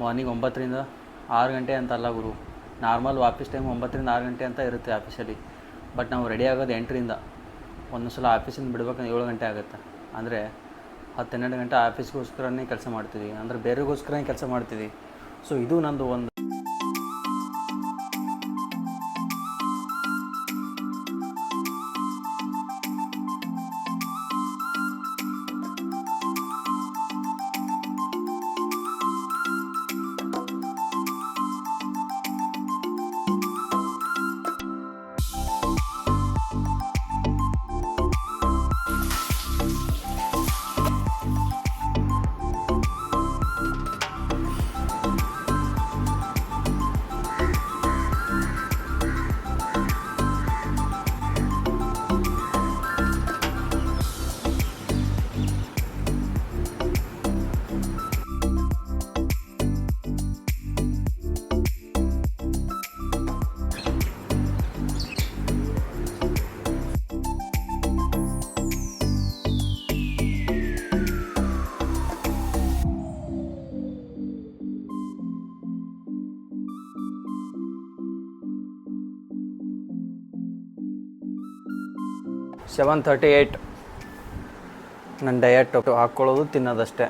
Morning 9ರಿಂದ 6 ಗಂಟೆ ಅಂತ ಅಲ್ಲ ಗುರು, ನಾರ್ಮಲ್ ಆಫೀಸ್ ಟೈಮ್ 9ರಿಂದ 6 ಗಂಟೆ ಅಂತ ಇರುತ್ತೆ ಆಫೀಸಲ್ಲಿ. ಬಟ್ ನಾವು ರೆಡಿ ಆಗೋದು 8ರಿಂದ. ಒಂದೊಂದು ಸಲ ಆಫೀಸಿಂದ ಬಿಡ್ಬೇಕಂದ್ರೆ 7 ಗಂಟೆ ಆಗುತ್ತೆ. ಅಂದರೆ 10-12 ಗಂಟೆ ಆಫೀಸ್ಗೋಸ್ಕರನೇ ಕೆಲಸ ಮಾಡ್ತೀವಿ, ಅಂದರೆ ಬೇರೆಗೋಸ್ಕರನೇ ಕೆಲಸ ಮಾಡ್ತೀವಿ. ಸೊ ಇದು ನಂದು ಒಂದು ಸೆವೆನ್ 38. ನನ್ನ ಡಯಟ್ ಹಾಕ್ಕೊಳ್ಳೋದು ತಿನ್ನೋದಷ್ಟೇ.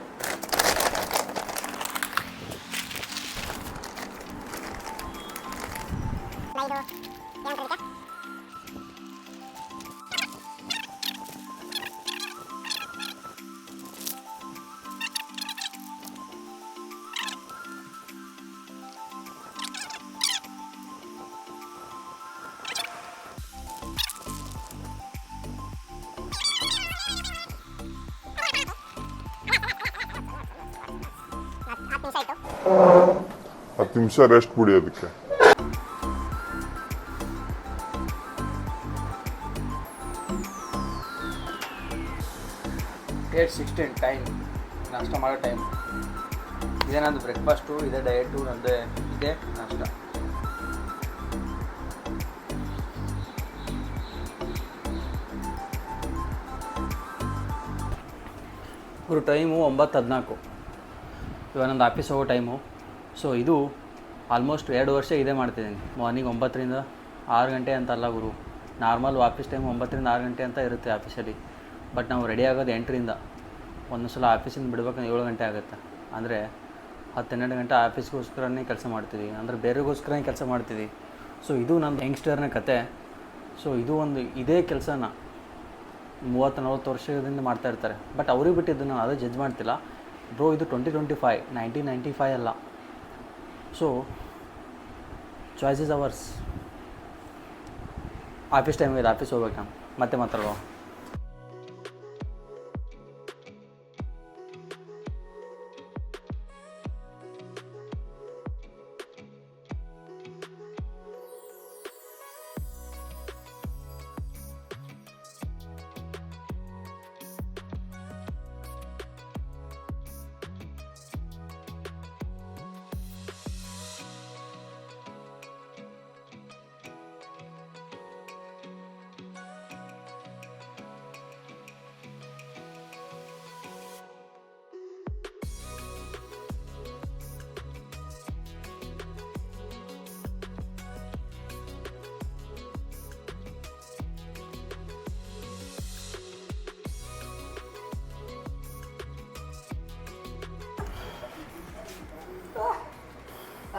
ಹತ್ತು ನಿಮಿಷ ರೆಸ್ಟ್ ಬಿಡಿ ಅದಕ್ಕೆ. ಏಟ್ 16 ಟೈಮ್ ನಾಷ್ಟ ಮಾಡೋ ಟೈಮ್. ಇದೇ ನಂದು ಬ್ರೇಕ್ಫಾಸ್ಟು, ಇದೇ ಡಯಟು, ನಂದು ಇದೇ ನಾಷ್ಟ. ಇವರು ಟೈಮು 9:14. ಇವಾಗ ನಂದು ಆಫೀಸ್ ಹೋಗೋ ಟೈಮು. ಸೊ ಇದು ಆಲ್ಮೋಸ್ಟ್ 2 ವರ್ಷ ಇದೇ ಮಾಡ್ತಿದ್ದೀನಿ. ಮಾರ್ನಿಂಗ್ 9ರಿಂದ 6 ಗಂಟೆ ಅಂತ ಅಲ್ಲ ಗುರು, ನಾರ್ಮಲ್ ಆಫೀಸ್ ಟೈಮ್ 9ರಿಂದ 6 ಗಂಟೆ ಅಂತ ಇರುತ್ತೆ ಆಫೀಸಲ್ಲಿ. ಬಟ್ ನಾವು ರೆಡಿ ಆಗೋದು 8ರಿಂದ. ಒಂದೊಂದು ಸಲ ಆಫೀಸಿಂದ ಬಿಡ್ಬೇಕಂದ್ರೆ 7 ಗಂಟೆ ಆಗುತ್ತೆ. ಅಂದರೆ 10-12 ಗಂಟೆ ಆಫೀಸ್ಗೋಸ್ಕರನೇ ಕೆಲಸ ಮಾಡ್ತೀವಿ, ಅಂದರೆ ಬೇರೆಗೋಸ್ಕರನೇ ಕೆಲಸ ಮಾಡ್ತೀವಿ. ಸೊ ಇದು ನನ್ನ ಯಂಗ್ಸ್ಟರ್ನ ಕತೆ. ಸೊ ಇದು ಒಂದು ಇದೇ ಕೆಲಸನ 30-40 ವರ್ಷದಿಂದ ಮಾಡ್ತಾಯಿರ್ತಾರೆ. ಬಟ್ ಅವ್ರಿಗೆ ಬಿಟ್ಟಿದ್ದು ನಾನು ಅದೇ ಜಡ್ಜ್ ಮಾಡ್ತಿಲ್ಲ ಬ್ರೋ. ಇದು 2025, 1995 ಅಲ್ಲ. So choice is hours. Office time ಇದೆ, ಆಫೀಸ್ ಹೋಗ್ಬೇಕು ನಾನು. ಮತ್ತೆ ಮಾತಾಡುವ.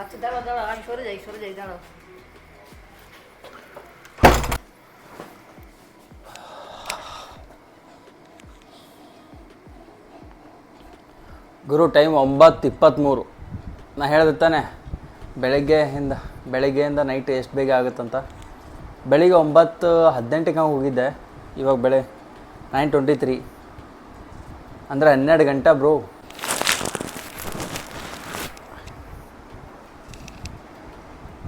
আচ্ছা দাঁড়াও দাঁড়াও, আমি সরে যাই দাঁড়াও। ಗುರು ಟೈಮ್ 9:23. ನಾ ಹೇಳಿದೆ ತಾನೆ ಬೆಳಗ್ಗೆಯಿಂದ ನೈಟ್ ಎಷ್ಟು ಬೇಗ ಆಗುತ್ತಂತ. ಬೆಳಿಗ್ಗೆ 9:18ಕ್ಕೆ ನಾವು ಹೋಗಿದ್ದೆ. ಇವಾಗ 9:23 ಅಂದರೆ 12 ಗಂಟೆ ಬ್ರೋ.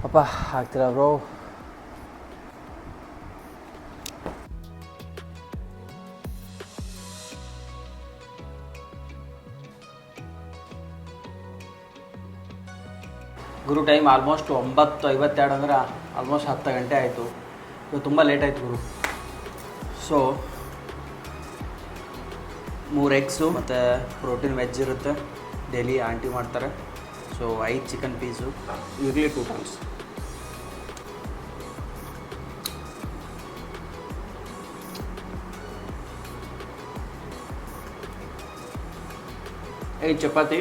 ಅಪ್ಪ ಆಗ್ತಿಲ್ಲ ಬ್ರೋ. ಗುರು ಟೈಮ್ ಆಲ್ಮೋಸ್ಟ್ 9:52 ಅಂದ್ರೆ ಆಲ್ಮೋಸ್ಟ್ 10 ಗಂಟೆ ಆಯಿತು. ಇದು ತುಂಬ ಲೇಟ್ ಆಯಿತು ಗುರು. ಸೊ 3 ಎಗ್ಸು ಮತ್ತು ಪ್ರೋಟೀನ್ ವೆಜ್ ಇರುತ್ತೆ, ಡೈಲಿ ಆಂಟಿ ಮಾಡ್ತಾರೆ. ಸೊ 5 ಚಿಕನ್ ಪೀಸು ಇರಲಿ 2 ಪೀಸ್. ಚಪಾತಿ,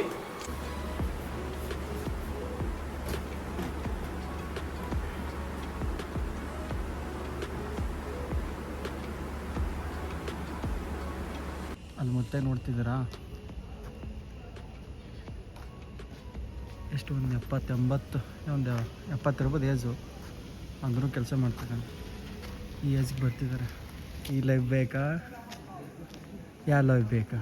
ಅಲ್ಲಿ ಮತ್ತೆ ನೋಡ್ತಿದ್ದೀರಾ ಎಷ್ಟು ಒಂದು 70 ಇರ್ಬೋದು ಏಜು, ಅಂದರೂ ಕೆಲಸ ಮಾಡ್ತಿದ್ದಾನೆ. ಈ ಏಜ್ಗೆ ಬರ್ತಿದ್ದಾರೆ. ಈ ಲೈಫ್ ಬೇಕಾ, ಯಾವ ಲೈಫ್ ಬೇಕಾ?